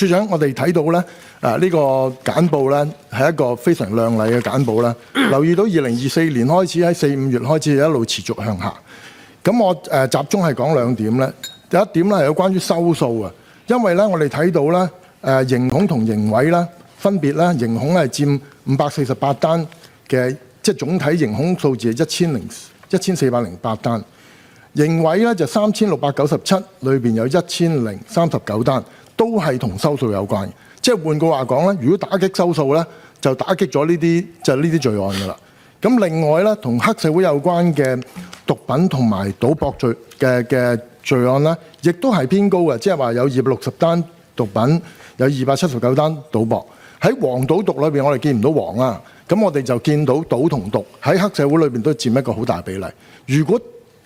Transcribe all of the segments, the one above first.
處長，我哋睇到咧，呢個簡報咧係一個非常亮麗嘅簡報啦。留意到2024年開始喺4、5月開始一路持續向下。咁我集中係講兩點咧。第一點咧係有關於收數啊，因為咧我哋睇到咧盈控同盈委咧分別咧盈控係佔548單嘅，即係總體盈控數字係1408單。盈委咧就3697，裏邊有1039單，都係同收數有關。即係換句話講咧，如果打擊收數咧，就打擊咗呢啲罪案㗎啦。咁另外咧，同黑社會有關嘅毒品同埋賭博嘅罪案咧，亦都係偏高嘅，即係話有260單毒品，有279單賭博。喺黃賭毒裏邊，我哋見唔到黃啦，咁我哋就見到賭同毒喺黑社會裏邊都佔一個好大比例。如果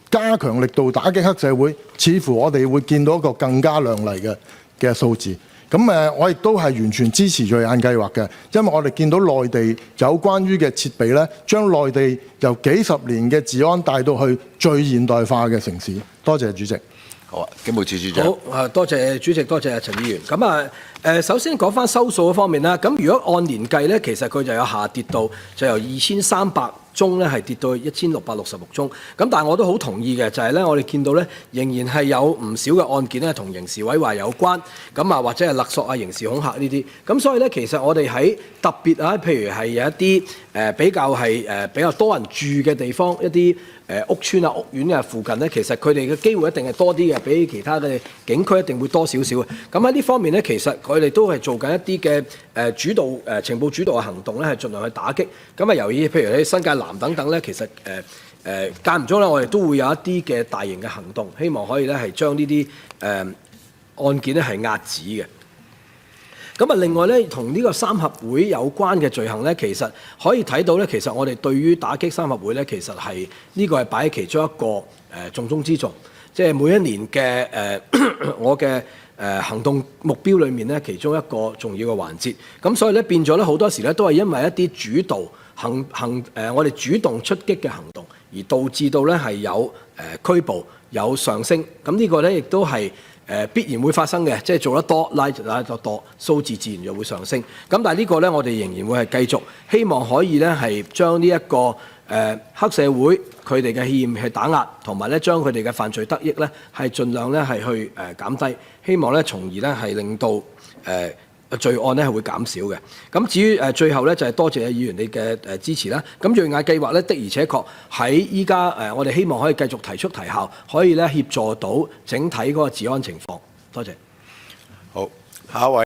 加強力度打擊黑社會，似乎我哋會見到一個更加亮麗嘅數字。咁我亦都係完全支持罪案計劃嘅，因為我哋見到內地有關於嘅設備咧，將內地由幾十年嘅治安帶到去最現代化嘅城市。多謝主席。好啊，警務處處長。好，多謝主席，多謝陳議員。咁首先講翻收數嗰方面啦。咁如果按年計咧，其實佢就有下跌到，就由2300宗咧係跌到1666宗。咁但係我都好同意嘅，就係咧我哋見到咧仍然係有唔少嘅案件咧同刑事毀壞有關，咁或者係勒索啊、刑事恐嚇呢啲。咁所以咧其實我哋喺特別啊，譬如係有一啲比較多人住嘅地方，一啲屋邨啊、屋苑嘅附近咧，其實佢哋嘅機會一定係多啲嘅，比其他嘅警區一定會多少少嘅。咁喺呢方面咧，其實佢哋都係做緊一啲嘅主導情報主導嘅行動咧，係盡量去打擊。咁由於譬如喺新界南等等咧，其實間唔中咧，我哋都會有一啲嘅大型嘅行動，希望可以咧係將呢啲案件咧係壓止嘅。咁另外咧，同呢個三合會有關嘅罪行咧，其實可以睇到咧，其實我哋對於打擊三合會咧，其實係呢個係擺喺其中一個重中之重，即係每一年嘅我嘅行動目標裏面咧，其中一個重要嘅環節。咁所以咧變咗咧，好多時咧都係因為一啲主導我哋主動出擊嘅行動，而導致到咧係有拘捕有上升。咁呢個咧亦都係必然會發生嘅，即係做得多拉得多，數字自然就會上升。咁但係呢個咧，我哋仍然會係繼續希望可以咧係將呢一個黑社會佢哋嘅氣焰去打壓，同埋咧將佢哋嘅犯罪得益咧係盡量咧係去減低，希望咧從而咧係令到罪案咧係會減少嘅。咁至於最後咧就係多謝議員你嘅支持啦。咁銳眼計劃咧的而且確喺依家我哋希望可以繼續提速提效，可以咧協助到整體嗰個治安情況。多謝。好，下一位。